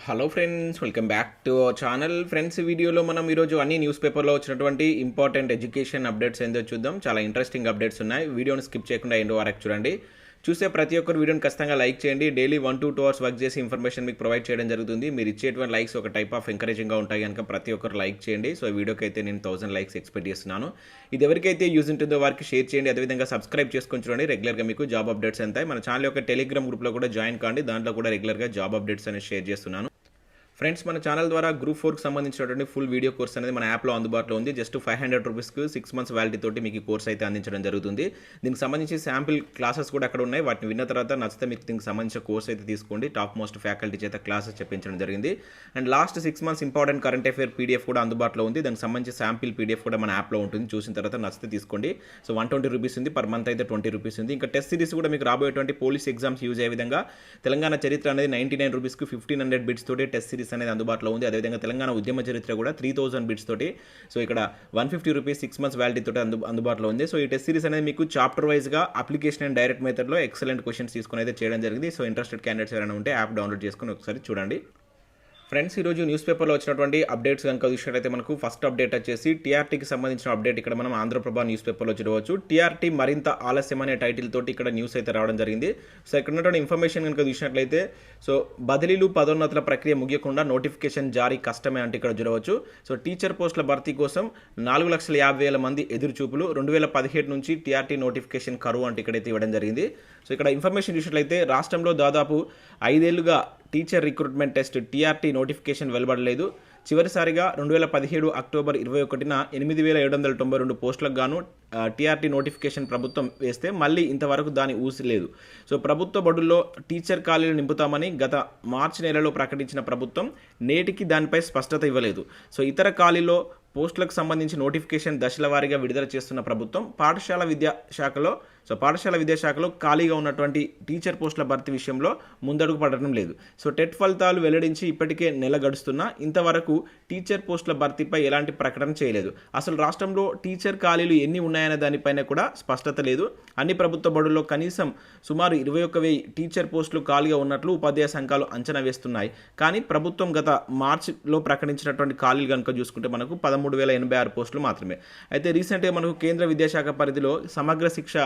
Hello friends, welcome back to our channel. Friends, ఈ వీడియోలో మనం ఈరోజు అన్ని న్యూస్ పేపర్లో వచ్చినటువంటి ఇంపార్టెంట్ ఎడ్యుకేషన్ అప్డేట్స్ ఏందో చూద్దాం. చాలా ఇంట్రెస్టింగ్ అప్డేట్స్ ఉన్నాయి. వీడియోని స్కిప్ చేయకుండా ఎండ్ వరకు చూడండి. చూసే ప్రతి ఒక్కరు వీడియోని ఖచ్చితంగా లైక్ చేయండి. డైలీ 1 to 2 అవర్స్ వర్క్ చేసి ఇన్ఫర్మేషన్ మీకు ప్రొవైడ్ చేయడం జరుగుతుంది. మీరు ఇచ్చేటువంటి లైక్స్ ఒక టైప్ ఆఫ్ ఎంకరేజింగ్గా ఉంటాయి కనుక ప్రతి ఒక్కరు లైక్ చేయండి. సో ఈ వీడియోకి అయితే నేను 1000 లైక్స్ ఎక్స్పెక్ట్ చేస్తున్నాను. ఇది ఎవరికైతే యూజ్ ఉంటుందో వారికి షేర్ చేయండి. అదేవిధంగా సబ్స్క్రైబ్ చేసుకొని చూడండి. రెగ్యులర్గా మీకు జాబ్ అప్డేట్స్ ఉంటాయి. మన ఛానల్ యొక్క టెలిగ్రామ్ గ్రూప్లో కూడా జాయిన్ కాండి. దాంట్లో కూడా రెగ్యులర్గా జాబ్ అప్డేట్స్ అనేది షేర్ చేస్తున్నాను. ఫ్రెండ్స్, మన ఛానల్ ద్వారా గ్రూప్ 4కి సంబంధించినటువంటి ఫుల్ వీడియో కోర్స్ అనేది మన యాప్లో అందుబాటులో ఉంది. జస్ట్ 500 రూపీస్కి 6 months వ్యాలిటీ తోటి మీకు ఈ కోర్స్ అయితే అందించడం జరుగుతుంది. దీనికి సంబంధించి శాంపిల్ క్లాసెస్ కూడా అక్కడ ఉన్నాయి. వాటిని విన్న తర్వాత నచ్చితే మీకు దీనికి సంబంధించిన కోర్స్ అయితే తీసుకోండి. టాప్ మోస్ట్ ఫ్యాకల్టీ చేత క్లాసెస్ చెప్పించడం జరిగింది. And last 6 months important current affair PDF కూడా అందుబాటులో ఉంది. దానికి సంబంధించి శాంపిల్ పీడిఎఫ్ కూడా మన యాప్లో ఉంటుంది. చూసిన తర్వాత నచ్చితే తీసుకోండి. సో 120 రూపీస్ ఉంది. పర్ మంత్ అయితే 20 రూపీస్ ఉంది. ఇంకా టెస్ట్ సిరీస్ కూడా మీకు రాబోయేటువంటి పోలీస్ ఎగ్జామ్స్ యూజ్ అయ్యే విధంగా తెలంగాణ చరిత్ర అనేది 99 రూపీస్కి 1500 బిట్స్ తోటి టెస్ట్ సిరీస్ అనేది అందుబాటులో ఉంది. అదేవిధంగా తెలంగాణ ఉద్యమ చరిత్ర కూడా 3000 బిట్స్ తోటి, సో ఇక్కడ 150 రూపీస్ 6 months వ్యాలిటీ తోటి అందుబాటులో ఉంది. సో ఈ టెస్ట్ సిరీస్ అనేది మీకు చాప్టర్ వైజ్గా అప్లికేషన్ అండ్ డైరెక్ట్ మెథడ్లో ఎక్సలెంట్ క్వశ్చన్స్ తీసుకుని అయితే చేయడం జరిగింది. సో ఇంట్రెస్టెడ్ క్యాండిడేట్స్ ఎవరైనా ఉంటే యాప్ డౌన్లోడ్ చేసుకుని ఒకసారి చూడండి. ఫ్రెండ్స్, ఈరోజు న్యూస్ పేపర్లో వచ్చినటువంటి అప్డేట్స్ కనుక చూసినట్లయితే మనకు ఫస్ట్ అప్డేట్ వచ్చేసి టీఆర్టీకి సంబంధించిన అప్డేట్. ఇక్కడ మనం ఆంధ్రప్రభ న్యూస్ పేపర్లో చూడవచ్చు. టీఆర్టీ మరింత ఆలస్యం అనే టైటిల్ తోటి ఇక్కడ న్యూస్ అయితే రావడం జరిగింది. సో ఇక్కడ ఉన్నటువంటి ఇన్ఫర్మేషన్ కనుక చూసినట్లయితే, సో బదిలీలు పదోన్నతుల ప్రక్రియ ముగియకుండా నోటిఫికేషన్ జారీ కష్టమే అంటే ఇక్కడ చూడవచ్చు. సో టీచర్ పోస్టుల భర్తీ కోసం 4,50,000 మంది ఎదురుచూపులు. 2017 నుంచి టీఆర్టీ నోటిఫికేషన్ కరువు అంటే ఇక్కడైతే ఇవ్వడం జరిగింది. సో ఇక్కడ ఇన్ఫర్మేషన్ చూసినట్లయితే రాష్ట్రంలో దాదాపు 5 ఏళ్లుగా teacher recruitment test TRT notification వెలువడలేదు. చివరిసారిగా 2017 అక్టోబర్ 21న 8,792 పోస్టులకు గాను టీఆర్టీ నోటిఫికేషన్ ప్రభుత్వం వేస్తే మళ్ళీ ఇంతవరకు దాని ఊసి లేదు. సో ప్రభుత్వ బడుల్లో టీచర్ ఖాళీలు నింపుతామని గత మార్చి నెలలో ప్రకటించిన ప్రభుత్వం నేటికి దానిపై స్పష్టత ఇవ్వలేదు. సో ఇతర ఖాళీలో పోస్టులకు సంబంధించి నోటిఫికేషన్ దశల వారీగా విడుదల చేస్తున్న ప్రభుత్వం పాఠశాల విద్యాశాఖలో ఖాళీగా ఉన్నటువంటి టీచర్ పోస్టుల భర్తీ విషయంలో ముందడుగు పడడం లేదు. సో టెట్ ఫలితాలు వెల్లడించి ఇప్పటికే నెల గడుస్తున్నా ఇంతవరకు టీచర్ పోస్టుల భర్తీపై ఎలాంటి ప్రకటన చేయలేదు. అసలు రాష్ట్రంలో టీచర్ ఖాళీలు ఎన్ని ఉన్నాయనే దానిపైన కూడా స్పష్టత లేదు. అన్ని ప్రభుత్వ బడుల్లో కనీసం సుమారు 21,000 టీచర్ పోస్టులు ఖాళీగా ఉన్నట్లు ఉపాధ్యాయ సంఘాలు అంచనా వేస్తున్నాయి. కానీ ప్రభుత్వం గత మార్చిలో ప్రకటించినటువంటి ఖాళీలు కనుక చూసుకుంటే మనకు 13,086 పోస్టులు మాత్రమే. అయితే రీసెంట్గా మనకు కేంద్ర విద్యాశాఖ పరిధిలో సమగ్ర శిక్ష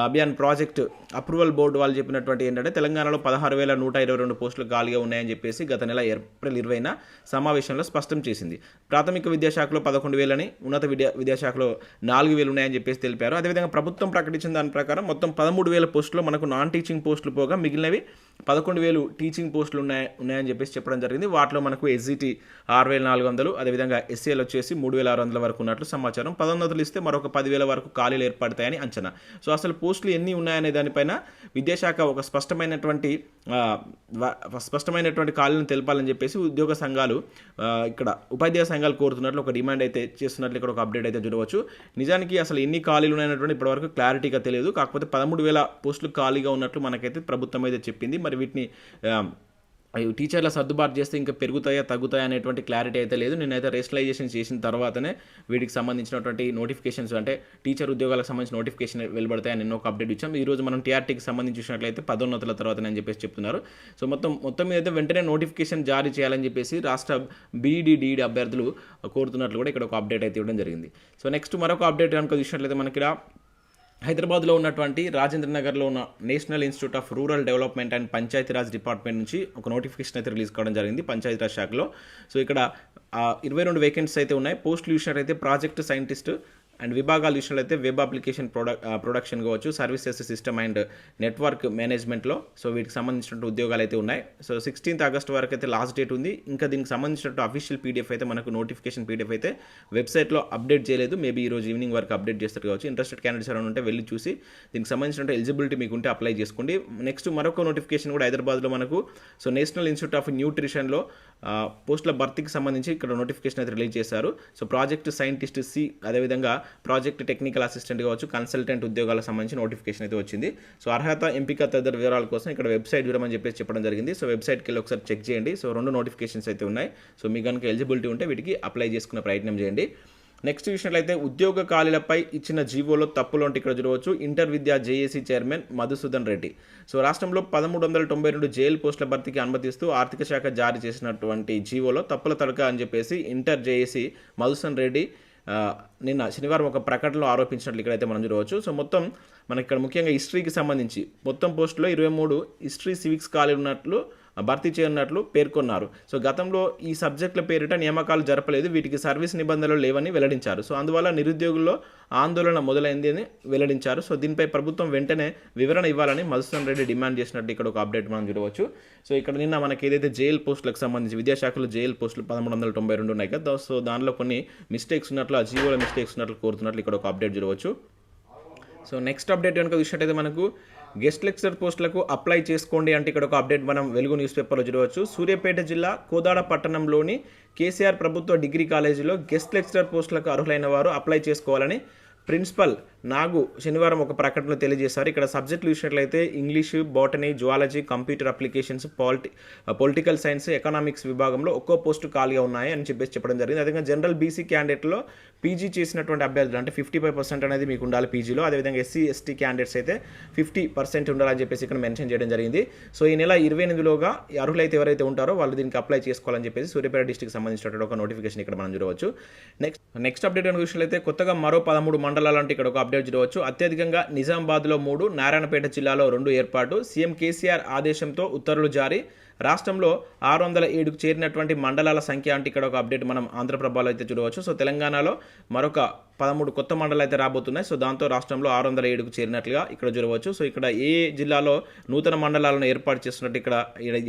అభియాన్ ప్రాజెక్ట్ అప్రూవల్ బోర్డు వాళ్ళు చెప్పినటువంటి ఏంటంటే తెలంగాణలో 16,122 పోస్టులు ఖాళీగా ఉన్నాయని చెప్పేసి గత నెల ఏప్రిల్ 20న సమావేశంలో స్పష్టం చేసింది. ప్రాథమిక విద్యాశాఖలో 11,000 ఉన్నత విద్యాశాఖలో 4,000 ఉన్నాయని చెప్పేసి తెలిపారు. అదేవిధంగా ప్రభుత్వం ప్రకటించిన దాని ప్రకారం మొత్తం 13,000 పోస్టులు మనకు నాన్ టీచింగ్ పోస్టులు పోగా మిగిలినవి 11,000 టీచింగ్ పోస్టులు ఉన్నాయని చెప్పేసి చెప్పడం జరిగింది. వాటిలో మనకు ఎస్జిటి 6,400, అదేవిధంగా ఎస్సీఎల్ వచ్చేసి 3,600 వరకు ఉన్నట్లు సమాచారం. పదోన్నతులు ఇస్తే మరొక 10,000 వరకు ఖాళీలు ఏర్పడతాయని అంచనా. సో అసలు పోస్టులు ఎన్ని ఉన్నాయనే దానిపైన విద్యాశాఖ ఒక స్పష్టమైనటువంటి ఖాళీలను తెలపాలని చెప్పేసి ఉద్యోగ సంఘాలు ఇక్కడ ఉపాధ్యాయ సంఘాలు కోరుతున్నట్లు ఒక డిమాండ్ అయితే చేస్తున్నట్లు ఇక్కడ ఒక అప్డేట్ అయితే చూడవచ్చు. నిజానికి అసలు ఎన్ని ఖాళీలు ఉన్నాయన్నటువంటి ఇప్పటివరకు క్లారిటీగా తెలియదు. కాకపోతే 13,000 పోస్టులు ఖాళీగా ఉన్నట్లు మనకైతే ప్రభుత్వం అయితే చెప్పింది. మరి వీటిని టీచర్ల సర్దుబాటు చేస్తే ఇంకా పెరుగుతాయా తగ్గుతాయా అనేటువంటి క్లారిటీ అయితే లేదు. నేనైతే రేషనలైజేషన్ చేసిన తర్వాతనే వీటికి సంబంధించినటువంటి నోటిఫికేషన్స్ అంటే టీచర్ ఉద్యోగాలకు సంబంధించిన నోటిఫికేషన్ వెలువడతాయని నిన్న ఒక అప్డేట్ ఇచ్చాం. ఈరోజు మనం టీఆర్టీకి సంబంధించి చూసినట్లయితే పదోన్నతుల తర్వాతనే అని చెప్పేసి చెప్తున్నారు. సో మొత్తం మీద అయితే వెంటనే నోటిఫికేషన్ జారీ చేయాలని చెప్పేసి రాష్ట్ర బీఈడీ అభ్యర్థులు కోరుతున్నట్లు కూడా ఇక్కడ ఒక అప్డేట్ అయితే ఇవ్వడం జరిగింది. సో నెక్స్ట్ మరొక అప్డేట్ కనుక చూసినట్లయితే మనకి హైదరాబాద్లో ఉన్నటువంటి రాజేంద్ర నగర్లో ఉన్న national institute of rural development and Panchayati Raj department నుంచి ఒక నోటిఫికేషన్ అయితే రిలీజ్ కావడం జరిగింది పంచాయతీరాజ్ శాఖలో. సో ఇక్కడ 22 వేకెన్సీస్ అయితే ఉన్నాయి. పోస్టులు చూసినట్లయితే ప్రాజెక్ట్ సైంటిస్ట్ అండ్ విభాగాలు చూసినట్లయితే వెబ్ అప్లికేషన్ ప్రొడక్షన్ కావచ్చు, సర్వీసెస్ సిస్టమ్ అండ్ నెట్వర్క్ మేనేజ్మెంట్లో. సో వీటికి సంబంధించిన ఉద్యోగాలు అయితే ఉన్నాయి. సో 16th ఆగస్ట్ వరకు అయితే లాస్ట్ డేట్ ఉంది. ఇంకా దీనికి సంబంధించిన అఫీషియల్ పీడిఎఫ్ అయితే మనకు నోటిఫికేషన్ పీడిఎఫ్ అయితే వెబ్సైట్లో అప్డేట్ చేయలేదు. మేబీ ఈరోజు ఈవినింగ్ వరకు అప్డేట్ చేస్తారు కావచ్చు. ఇంట్రెస్టెడ్ క్యాండిడేట్స్ ఎవరైనా ఉంటే వెళ్ళి చూసి దీనికి సంబంధించిన ఎలిజిబిలిటీ మీకు ఉంటే అప్లై చేసుకోండి. నెక్స్ట్ మరొక నోటిఫికేషన్ కూడా హైదరాబాద్లో మనకు సో నేషనల్ ఇన్స్టిట్యూట్ ఆఫ్ న్యూట్రిషన్లో పోస్టుల భర్తీకి సంబంధించి ఇక్కడ నోటిఫికేషన్ అయితే రిలీజ్ చేశారు. సో ప్రాజెక్ట్ సైంటిస్ట్ సి, అదేవిధంగా ప్రాజెక్ట్ టెక్నికల్ అసిస్టెంట్ కావచ్చు, కన్సల్టెంట్ ఉద్యోగాలకు సంబంధించి నోటిఫికేషన్ అయితే వచ్చింది. సో అర్హత, ఎంపిక తదితర వివరాల కోసం ఇక్కడ వెబ్సైట్ చూడమని చెప్పేసి చెప్పడం జరిగింది. సో వెబ్సైట్కి వెళ్ళి ఒకసారి చెక్ చేయండి. సో 2 నోటిఫికేషన్స్ అయితే ఉన్నాయి. సో మీకు కనుక ఎలిజిబిలిటీ ఉంటే వీటికి అప్లై చేసుకునే ప్రయత్నం చేయండి. నెక్స్ట్ చూసినట్లయితే ఉద్యోగ ఖాళీలపై ఇచ్చిన జీవోలో తప్పులు అంటే ఇక్కడ చూడవచ్చు. ఇంటర్ విద్యా JAC chairman Madhusudan Reddy. So రాష్ట్రంలో 1392 జేఎల్ పోస్టుల భర్తీకి అనుమతిస్తూ ఆర్థిక శాఖ జారీ చేసినటువంటి జీవోలో తప్పుల తడక అని చెప్పేసి ఇంటర్ జేఏసీ మధుసూదన్ రెడ్డి నిన్న శనివారం ఒక ప్రకటనలో ఆరోపించినట్లు ఇక్కడైతే మనం చూడవచ్చు. సో మొత్తం మనకి ఇక్కడ ముఖ్యంగా హిస్టరీకి సంబంధించి మొత్తం పోస్టులో 23 హిస్టరీ సివిక్స్ ఖాళీ ఉన్నట్లు భర్తీ చేయనున్నట్లు పేర్కొన్నారు. సో గతంలో ఈ సబ్జెక్టుల పేరిట నియామకాలు జరపలేదు, వీటికి సర్వీస్ నిబంధనలు లేవని వెల్లడించారు. సో అందువల్ల నిరుద్యోగుల్లో ఆందోళన మొదలైంది అని వెల్లడించారు. సో దీనిపై ప్రభుత్వం వెంటనే వివరణ ఇవ్వాలని మధుసూదన్ రెడ్డి డిమాండ్ చేసినట్టు ఇక్కడ ఒక అప్డేట్ మనం చూడవచ్చు. సో ఇక్కడ నిన్న మనకి ఏదైతే జేఎల్ పోస్టులకు సంబంధించి విద్యాశాఖలో జేఎల్ పోస్టులు 1392 ఉన్నాయి కదా, సో దానిలో కొన్ని మిస్టేక్స్ ఉన్నట్లు, ఆ జీవోలో మిస్టేక్స్ ఉన్నట్లు కోరుతున్నట్లు ఇక్కడ ఒక అప్డేట్ చూడవచ్చు. సో నెక్స్ట్ అప్డేట్ కనుక చూసినట్టయితే మనకు గెస్ట్ లెక్చరర్ పోస్టులకు అప్లై చేసుకోండి అంటే ఇక్కడ ఒక అప్డేట్ మనం వెలుగు న్యూస్ పేపర్లో చూడవచ్చు. సూర్యాపేట జిల్లా కోదాడ పట్టణంలోని కేసీఆర్ ప్రభుత్వ డిగ్రీ కాలేజీలో గెస్ట్ లెక్చరర్ పోస్టులకు అర్హులైన వారు అప్లై చేసుకోవాలని ప్రిన్సిపల్ నాగు శనివారం ఒక ప్రకటనలో తెలియజేశారు. ఇక్కడ సబ్జెక్టులు చూసినట్లయితే English, botany, zoology, computer applications, political science, economics విభాగంలో ఒక్కో పోస్టు ఖాళీగా ఉన్నాయి అని చెప్పడం జరిగింది. అదేవిధంగా జనరల్ బీసీ క్యాండిడేట్లో పీజీ చేసినటువంటి అభ్యర్థులు అంటే 50% అనేది మీకు ఉండాలి పీజీలో. అదేవిధంగా ఎస్సీ ఎస్టీ క్యాండిడేట్స్ అయితే 50% ఉండాలని చెప్పేసి ఇక్కడ మెన్షన్ చేయడం జరిగింది. సో ఈ నెల 28లోగా అర్హులైతే ఎవరైతే ఉంటారో వాళ్ళు దీనికి అప్లై చేసుకోవాలని చెప్పేసి సూర్యాపేట డిస్ట్రిక్ట్ సంబంధించినటువంటి ఒక నోటిఫికేషన్ ఇక్కడ మనం చూడవచ్చు. నెక్స్ట్ అప్డేట్ అని చూసినట్లయితే కొత్తగా మరో 13 మండలాలు అంటే ఇక్కడ ఒక అప్డేట్ చూడవచ్చు. అత్యధికంగా నిజామాబాద్లో 3, నారాయణపేట జిల్లాలో 2 ఏర్పాటు. సీఎం కేసీఆర్ ఆదేశంతో ఉత్తర్వులు జారీ. రాష్ట్రంలో 607కు చేరినటువంటి మండలాల సంఖ్య అంటే ఇక్కడ ఒక అప్డేట్ మనం ఆంధ్రప్రభలో అయితే చూడవచ్చు. సో తెలంగాణలో మరొక 13 కొత్త మండలాలు అయితే రాబోతున్నాయి. సో దాంతో రాష్ట్రంలో 607కు చేరినట్లుగా ఇక్కడ చూడవచ్చు. సో ఇక్కడ ఏ జిల్లాలో నూతన మండలాలను ఏర్పాటు చేస్తున్నట్టు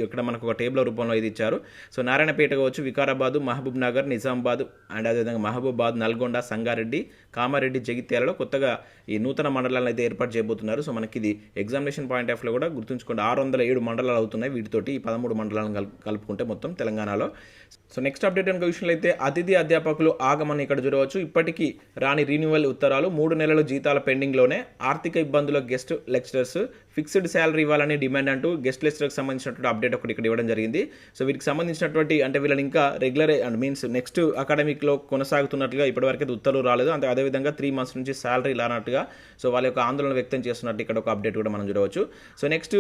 ఇక్కడ మనకు ఒక టేబుల్ రూపంలో ఇది ఇచ్చారు. సో నారాయణపేట కావచ్చు, వికారాబాద్, మహబూబ్ నగర్, నిజామాబాద్ అండ్ అదేవిధంగా మహబూబాద్, నల్గొండ, సంగారెడ్డి, కామారెడ్డి, జగిత్యాలలో కొత్తగా ఈ నూతన మండలాలను అయితే ఏర్పాటు చేయబోతున్నారు. సో మనకి ఇది ఎగ్జామినేషన్ పాయింట్ ఆఫ్ లో కూడా గుర్తుంచుకోండి, 607 మండలాలు అవుతున్నాయి. వీటితోటి ఈ 13 మండలాలను కలుపుకుంటే మొత్తం తెలంగాణలో. సో నెక్స్ట్ అప్డేట్ కనుక విషయంలో అతిథి అధ్యాపకులు ఆగమని ఇక్కడ చూడవచ్చు. ఇప్పటికీ రాని రీన్యువల్ ఉత్తరాలు, 3 నెలల జీతాల పెండింగ్లోనే, ఆర్థిక ఇబ్బందుల గెస్ట్ లెక్చరర్స్, ఫిక్స్డ్ శాలరీ ఇవ్వాలని డిమాండ్ అంటూ గెస్ట్ లెక్చరర్కి సంబంధించినటువంటి అప్డేట్ ఒకటి ఇక్కడ ఇవ్వడం జరిగింది. సో వీటికి సంబంధించినటువంటి అంటే వీళ్ళని ఇంకా రెగ్యులర్ మీన్స్ నెక్స్ట్ అకాడమిక్లో కొనసాగుతున్నట్లుగా ఇప్పటివరకు అయితే ఉత్తర్వులు రాలేదు. అంటే అదేవిధంగా 3 months నుంచి శాలరీ రానట్టుగా సో వాళ్ళ యొక్క ఆందోళన వ్యక్తం చేస్తున్నట్టు ఇక్కడ ఒక అప్డేట్ కూడా మనం చూడవచ్చు. సో నెక్స్ట్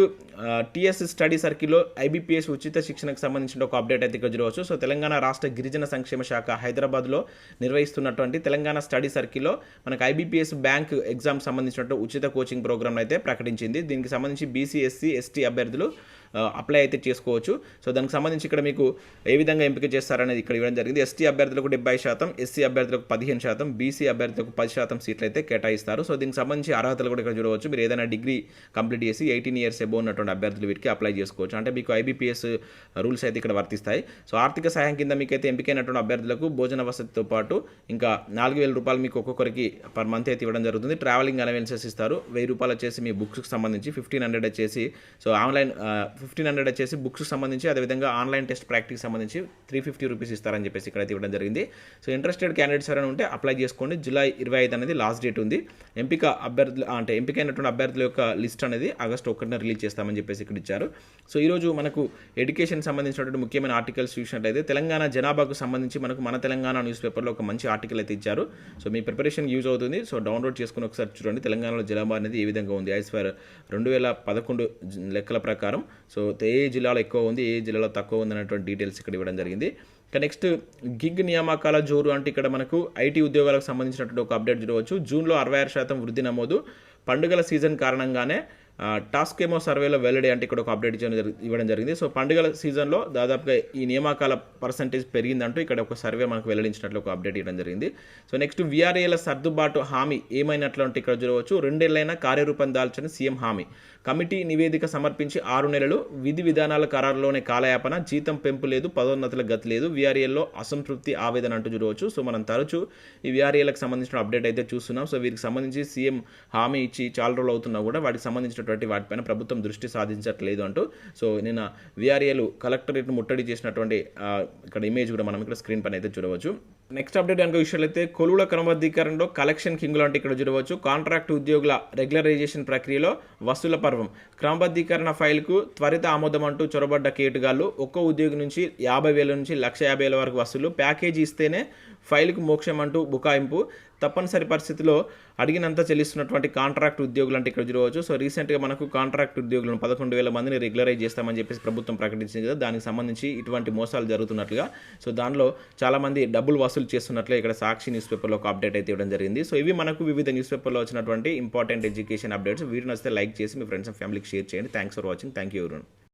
టీఎస్ స్టడీ సర్కిల్లో ఐబీపీఎస్ ఉచిత శిక్షణకు సంబంధించిన ఒక అప్డేట్ అయితే ఇక్కడ చూడవచ్చు. సో తెలంగాణ రాష్ట్ర గిరిజన సంక్షేమ శాఖ హైదరాబాద్లో నిర్వహిస్తున్నటువంటి తెలంగాణ స్టడీ సర్కిల్లో మనకు ఐబీపీఎస్ బ్యాంక్ ఎగ్జామ్ సంబంధించినట్టు ఉచిత కోచింగ్ ప్రోగ్రామ్ అయితే ప్రకటించింది. దీనికి సంబంధించి బీసీ, ఎస్సీ, ఎస్టీ అభ్యర్థులు అప్లై అయితే చేసుకోవచ్చు. సో దానికి సంబంధించి ఇక్కడ మీకు ఏ విధంగా ఎంపిక చేస్తారనేది ఇక్కడ ఇవ్వడం జరిగింది. ఎస్టీ అభ్యర్థులకు 70%, ఎస్సీ అభ్యర్థులకు 15%, బీసీ అభ్యర్థులకు 10% సీట్లు అయితే కేటాయిస్తారు. సో దీనికి సంబంధించి అర్హతలు కూడా ఇక్కడ చూడవచ్చు. మీరు ఏదైనా డిగ్రీ కంప్లీట్ చేసి 18 years అబోవ్ ఉన్నటువంటి అభ్యర్థులు వీటికి అప్లై చేసుకోవచ్చు. అంటే మీకు ఐబీపీఎస్ రూల్స్ అయితే ఇక్కడ వర్తిస్తాయి. సో ఆర్థిక సహాయం కింద మీకైతే ఎంపికైనటువంటి అభ్యర్థులకు భోజన వసతితో పాటు ఇంకా 4,000 రూపాయలు మీకు ఒక్కొక్కరికి పర్ మంత్ అయితే ఇవ్వడం జరుగుతుంది. ట్రావెలింగ్ అలవెన్సెస్ ఇస్తారు. 1,000 రూపాయలు వచ్చేసి మీ బుక్స్కి సంబంధించి, 1,500 వచ్చేసి సో ఆన్లైన్ 1,500 వచ్చేసి బుక్స్కి సంబంధించి, అదేవిధంగా ఆన్లైన్ టెస్ట్ ప్రాక్టీస్ సంబంధించి 350 రూపీస్ ఇస్తారని చెప్పేసి ఇక్కడైతే ఇవ్వడం జరిగింది. సో ఇంట్రెస్టెడ్ క్యాండిడేట్స్ ఎవరైనా ఉంటే అప్లై చేసుకోండి. జూలై 25 అనేది లాస్ట్ డేట్ ఉంది. ఎంపికైనటువంటి అభ్యర్థుల యొక్క లిస్ట్ అనేది ఆగస్టు 1న రిలీజ్ చేస్తామని చెప్పేసి ఇక్కడ ఇచ్చారు. సో ఈరోజు మనకు ఎడ్యుకేషన్ సంబంధించినటువంటి ముఖ్యమైన ఆర్టికల్స్ చూసినట్లయితే తెలంగాణ జనాభాకు సంబంధించి మనకు మన తెలంగాణ న్యూస్ పేపర్లో ఒక మంచి ఆర్టికల్ అయితే ఇచ్చారు. సో మీ ప్రిపరేషన్ యూజ్ అవుతుంది. సో డౌన్లోడ్ చేసుకుని ఒకసారి చూడండి తెలంగాణలో జనాభా అనేది ఏ విధంగా ఉంది యాజ్ ఫర్ 2011 లెక్కల ప్రకారం. సో ఏ జిల్లాలో ఎక్కువ ఉంది, ఏ జిల్లాలో తక్కువ ఉంది అనేటువంటి డీటెయిల్స్ ఇక్కడ ఇవ్వడం జరిగింది. ఇక నెక్స్ట్ గిగ్ నియామకాల జోరు అంటే ఇక్కడ మనకు ఐటీ ఉద్యోగాలకు సంబంధించినటువంటి ఒక అప్డేట్ చూడవచ్చు. జూన్లో 66% వృద్ధి నమోదు. పండుగల సీజన్ కారణంగానే టాస్క్ ఏమో సర్వేలో వెల్లడి అంటే ఇక్కడ ఒక అప్డేట్ ఇవ్వడం జరిగింది. సో పండుగల సీజన్లో దాదాపుగా ఈ నియామకాల పర్సంటేజ్ పెరిగిందంటూ ఇక్కడ ఒక సర్వే మనకు వెల్లడించినట్లు ఒక అప్డేట్ ఇవ్వడం జరిగింది. సో నెక్స్ట్ వీఆర్ఏల సర్దుబాటు హామీ ఏమైనట్లు అంటే ఇక్కడ చూడవచ్చు. 2 ఏళ్లైనా కార్యరూపం దాల్చని సీఎం హామీ. కమిటీ నివేదిక సమర్పించి 6 నెలలు, విధి విధానాల ఖరారులోనే కాలయాపన, జీతం పెంపు లేదు, పదోన్నతుల గతి లేదు, వీఆర్ఏల్లో అసంతృప్తి ఆవేదన అంటూ చూడవచ్చు. సో మనం తరచూ ఈ వీఆర్ఏలకు సంబంధించిన అప్డేట్ అయితే చూస్తున్నాం. సో వీరికి సంబంధించి సీఎం హామీ ఇచ్చి చాలా రోజులు అవుతున్నా కూడా వాటికి సంబంధించిన వాటిపైన ప్రభుత్వం దృష్టి సాధించట్లేదు అంటూ సో నిన్న వీఆర్ఏలు కలెక్టరేట్ను ముట్టడి చేసినటువంటి ఇక్కడ ఇమేజ్ కూడా మనం ఇక్కడ స్క్రీన్ పైన అయితే చూడవచ్చు. నెక్స్ట్ అప్డేట్ కనుక విషయాలైతే కొలువుల క్రమబద్ధీకరణలో కలెక్షన్ కింగులు అంటే ఇక్కడ చూడవచ్చు. కాంట్రాక్ట్ ఉద్యోగుల రెగ్యులరైజేషన్ ప్రక్రియలో వసూల పర్వం క్రమబద్ధీకరణ ఫైల్కు త్వరిత ఆమోదం అంటూ చొరబడ్డ కేటుగాళ్లు ఒక్కో ఉద్యోగి నుంచి 50,000 నుంచి 1,50,000 వరకు వసూలు, ప్యాకేజీ ఇస్తేనే ఫైల్కు మోక్షం అంటూ బుకాయింపు, తప్పనిసరి పరిస్థితిలో అడిగినంత చెల్లిస్తున్నటువంటి కాంట్రాక్ట్ ఉద్యోగులు అంటే ఇక్కడ చూడవచ్చు. సో రీసెంట్గా మనకు కాంట్రాక్ట్ ఉద్యోగులను 11,000 మందిని రెగ్యులరైజ్ చేస్తామని చెప్పేసి ప్రభుత్వం ప్రకటించింది కదా, దానికి సంబంధించి ఇటువంటి మోసాలు జరుగుతున్నట్లుగా. సో దానిలో చాలామంది డబ్బులు వసూలు చేస్తున్నట్లుగా ఇక్కడ సాక్షి న్యూస్ పేపర్లో ఒక అప్డేట్ అయితే ఇవ్వడం జరిగింది. సో ఇవి మనకు వివిధ న్యూస్ పేపర్లో వచ్చినటువంటి ఇంపార్టెంట్ ఎడ్యుకేషన్ అప్డేట్స్. వీడియో నచ్చితే లైక్ చేసి మీ ఫ్రెండ్స్ అండ్ ఫ్యామిలీకి షేర్ చేయండి. Thanks for watching. Thank you everyone.